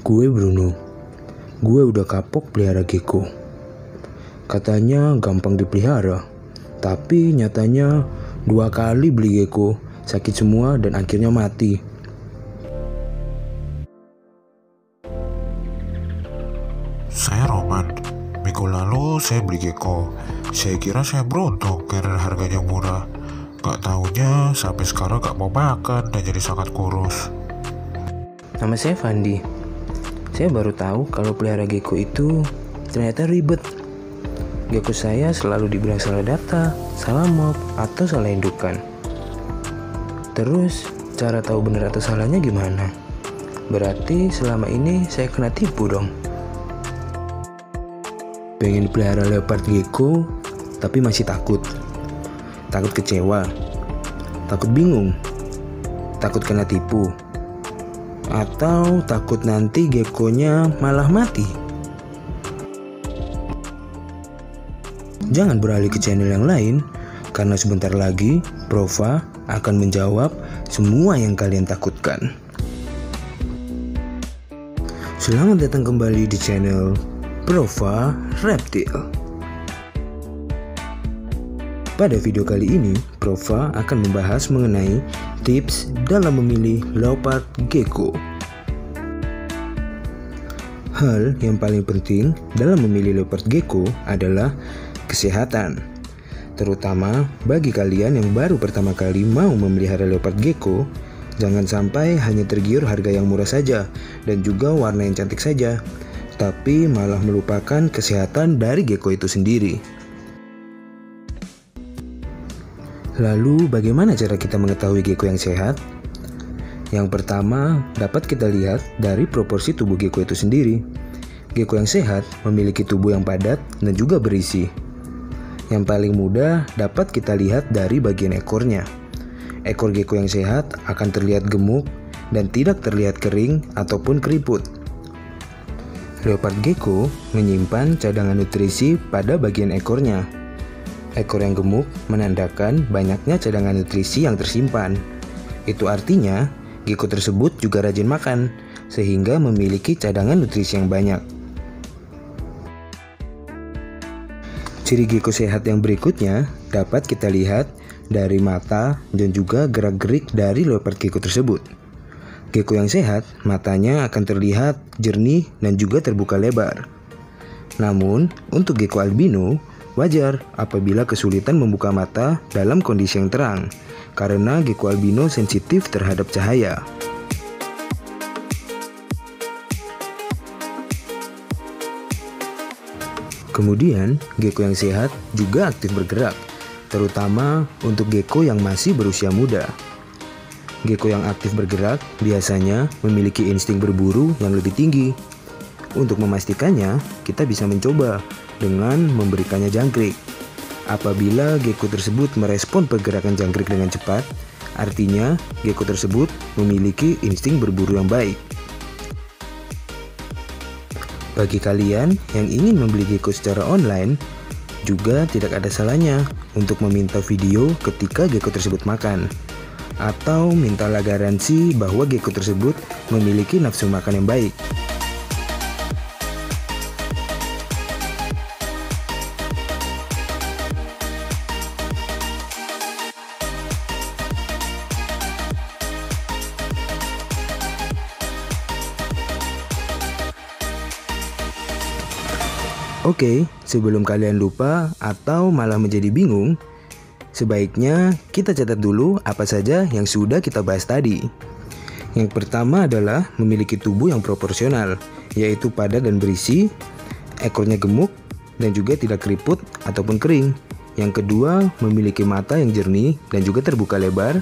Gue Bruno. Gue udah kapok pelihara gecko. Katanya gampang dipelihara, tapi nyatanya 2 kali beli gecko sakit semua dan akhirnya mati. Saya Roman. Minggu lalu saya beli gecko. Saya kira saya beruntung karena harganya murah. Gak taunya sampai sekarang gak mau makan dan jadi sangat kurus. Nama saya Fandi. Saya baru tahu kalau pelihara gecko itu ternyata ribet. Gecko saya selalu dibilang salah data, salah mop, atau salah indukan. Terus, cara tahu benar atau salahnya gimana? Berarti selama ini saya kena tipu dong. Pengen pelihara leopard gecko, tapi masih takut. Takut kecewa, takut bingung, takut kena tipu, atau takut nanti geckonya malah mati. Jangan beralih ke channel yang lain, karena sebentar lagi Prova akan menjawab semua yang kalian takutkan. Selamat datang kembali di channel Prova Reptile. Pada video kali ini, Prova akan membahas mengenai tips dalam memilih leopard gecko. Hal yang paling penting dalam memilih leopard gecko adalah kesehatan. Terutama bagi kalian yang baru pertama kali mau memelihara leopard gecko, jangan sampai hanya tergiur harga yang murah saja dan juga warna yang cantik saja, tapi malah melupakan kesehatan dari gecko itu sendiri. Lalu bagaimana cara kita mengetahui gecko yang sehat? Yang pertama, dapat kita lihat dari proporsi tubuh gecko itu sendiri. Gecko yang sehat memiliki tubuh yang padat dan juga berisi. Yang paling mudah dapat kita lihat dari bagian ekornya. Ekor gecko yang sehat akan terlihat gemuk dan tidak terlihat kering ataupun keriput. Leopard gecko menyimpan cadangan nutrisi pada bagian ekornya. Ekor yang gemuk menandakan banyaknya cadangan nutrisi yang tersimpan. Itu artinya gecko tersebut juga rajin makan, sehingga memiliki cadangan nutrisi yang banyak. Ciri gecko sehat yang berikutnya dapat kita lihat dari mata dan juga gerak-gerik dari leopard gecko tersebut. Gecko yang sehat, matanya akan terlihat jernih dan juga terbuka lebar. Namun, untuk gecko albino, wajar apabila kesulitan membuka mata dalam kondisi yang terang, karena gecko albino sensitif terhadap cahaya. Kemudian, gecko yang sehat juga aktif bergerak, terutama untuk gecko yang masih berusia muda. Gecko yang aktif bergerak biasanya memiliki insting berburu yang lebih tinggi. Untuk memastikannya, kita bisa mencoba dengan memberikannya jangkrik. Apabila gecko tersebut merespon pergerakan jangkrik dengan cepat, artinya gecko tersebut memiliki insting berburu yang baik. Bagi kalian yang ingin membeli gecko secara online, juga tidak ada salahnya untuk meminta video ketika gecko tersebut makan, atau mintalah garansi bahwa gecko tersebut memiliki nafsu makan yang baik. Oke, sebelum kalian lupa atau malah menjadi bingung, sebaiknya kita catat dulu apa saja yang sudah kita bahas tadi. Yang pertama adalah memiliki tubuh yang proporsional, yaitu padat dan berisi, ekornya gemuk, dan juga tidak keriput ataupun kering. Yang kedua, memiliki mata yang jernih dan juga terbuka lebar.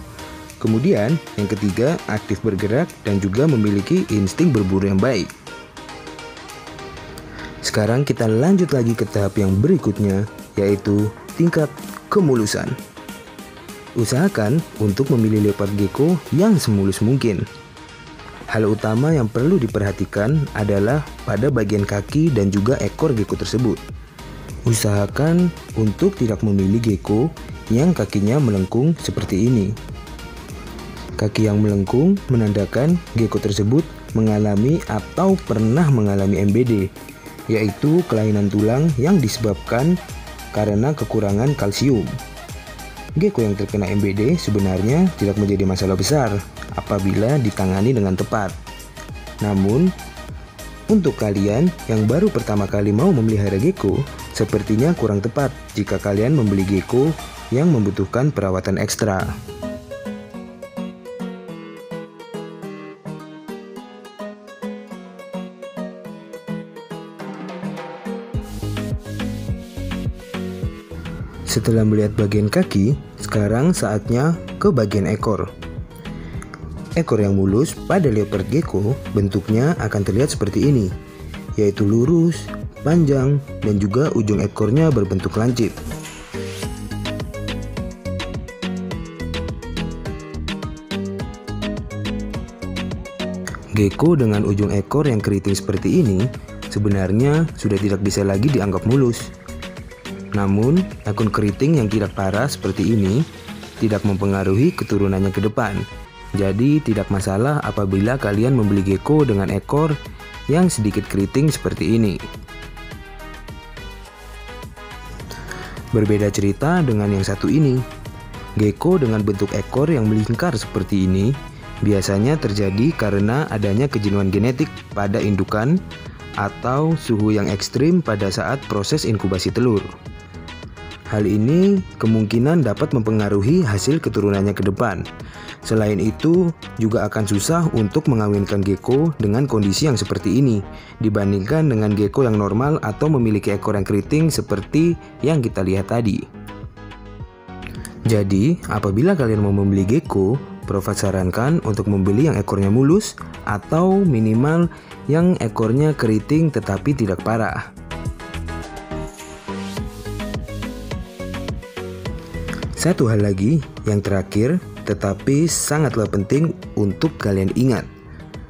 Kemudian, yang ketiga, aktif bergerak dan juga memiliki insting berburu yang baik. Sekarang kita lanjut lagi ke tahap yang berikutnya, yaitu tingkat kemulusan. Usahakan untuk memilih leopard gecko yang semulus mungkin. Hal utama yang perlu diperhatikan adalah pada bagian kaki dan juga ekor gecko tersebut. Usahakan untuk tidak memilih gecko yang kakinya melengkung seperti ini. Kaki yang melengkung menandakan gecko tersebut mengalami atau pernah mengalami MBD, yaitu kelainan tulang yang disebabkan karena kekurangan kalsium. Gecko yang terkena MBD sebenarnya tidak menjadi masalah besar apabila ditangani dengan tepat. Namun, untuk kalian yang baru pertama kali mau memelihara gecko, sepertinya kurang tepat jika kalian membeli gecko yang membutuhkan perawatan ekstra. Setelah melihat bagian kaki, sekarang saatnya ke bagian ekor. Ekor yang mulus pada leopard gecko bentuknya akan terlihat seperti ini, yaitu lurus, panjang, dan juga ujung ekornya berbentuk lancip. Gecko dengan ujung ekor yang keriting seperti ini sebenarnya sudah tidak bisa lagi dianggap mulus. Namun, akun keriting yang tidak parah seperti ini tidak mempengaruhi keturunannya ke depan. Jadi, tidak masalah apabila kalian membeli gecko dengan ekor yang sedikit keriting seperti ini. Berbeda cerita dengan yang satu ini. Gecko dengan bentuk ekor yang melingkar seperti ini biasanya terjadi karena adanya kejenuhan genetik pada indukan atau suhu yang ekstrim pada saat proses inkubasi telur. Hal ini kemungkinan dapat mempengaruhi hasil keturunannya ke depan. Selain itu, juga akan susah untuk mengawinkan gecko dengan kondisi yang seperti ini dibandingkan dengan gecko yang normal atau memiliki ekor yang keriting seperti yang kita lihat tadi. Jadi, apabila kalian mau membeli gecko, Prova sarankan untuk membeli yang ekornya mulus atau minimal yang ekornya keriting tetapi tidak parah. Satu hal lagi yang terakhir tetapi sangatlah penting untuk kalian ingat,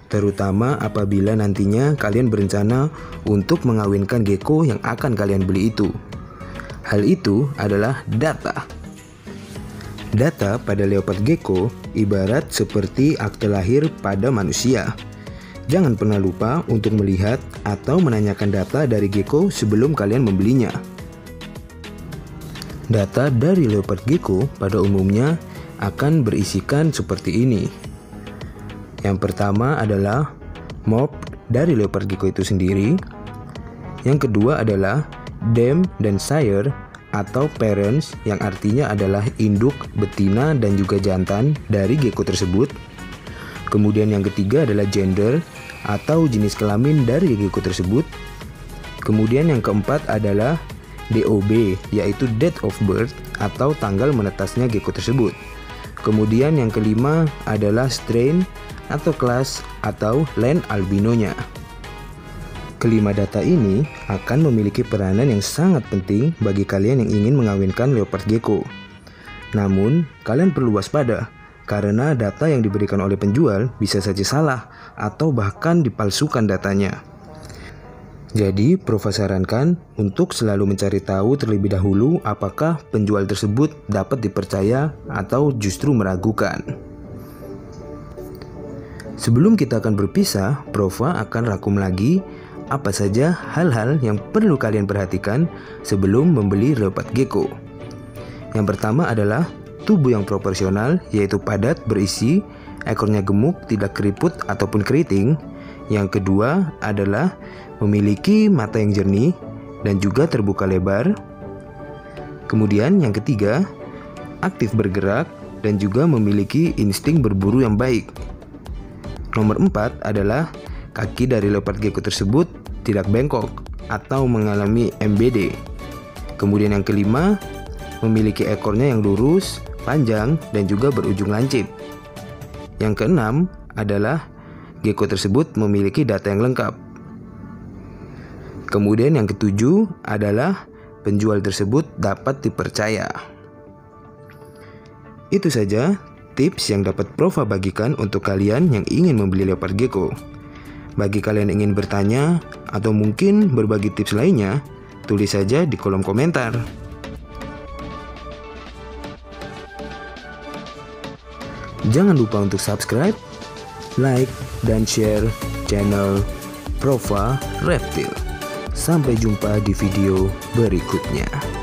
terutama apabila nantinya kalian berencana untuk mengawinkan gecko yang akan kalian beli itu. Hal itu adalah data. Data pada leopard gecko ibarat seperti akte lahir pada manusia. Jangan pernah lupa untuk melihat atau menanyakan data dari gecko sebelum kalian membelinya. Data dari leopard gecko pada umumnya akan berisikan seperti ini. Yang pertama adalah MOP dari leopard gecko itu sendiri. Yang kedua adalah dam dan sire atau parents yang artinya adalah induk, betina, dan juga jantan dari gecko tersebut. Kemudian yang ketiga adalah gender atau jenis kelamin dari gecko tersebut. Kemudian yang keempat adalah DOB, yaitu date of birth atau tanggal menetasnya gecko tersebut. Kemudian yang kelima adalah strain atau kelas atau land albinonya. Kelima data ini akan memiliki peranan yang sangat penting bagi kalian yang ingin mengawinkan leopard gecko. Namun, kalian perlu waspada karena data yang diberikan oleh penjual bisa saja salah atau bahkan dipalsukan datanya. Jadi, Prova sarankan untuk selalu mencari tahu terlebih dahulu apakah penjual tersebut dapat dipercaya atau justru meragukan. Sebelum kita akan berpisah, Prova akan rangkum lagi apa saja hal-hal yang perlu kalian perhatikan sebelum membeli leopard gecko. Yang pertama adalah tubuh yang proporsional, yaitu padat, berisi, ekornya gemuk, tidak keriput ataupun keriting. Yang kedua adalah memiliki mata yang jernih dan juga terbuka lebar. Kemudian yang ketiga, aktif bergerak dan juga memiliki insting berburu yang baik. Nomor 4 adalah kaki dari leopard gecko tersebut tidak bengkok atau mengalami MBD. Kemudian yang kelima, memiliki ekornya yang lurus, panjang, dan juga berujung lancip. Yang keenam adalah gecko tersebut memiliki data yang lengkap. Kemudian yang ketujuh adalah penjual tersebut dapat dipercaya. Itu saja tips yang dapat Prova bagikan untuk kalian yang ingin membeli leopard gecko. Bagi kalian yang ingin bertanya atau mungkin berbagi tips lainnya, tulis saja di kolom komentar. Jangan lupa untuk subscribe, like, dan share channel Prova Reptil. Sampai jumpa di video berikutnya.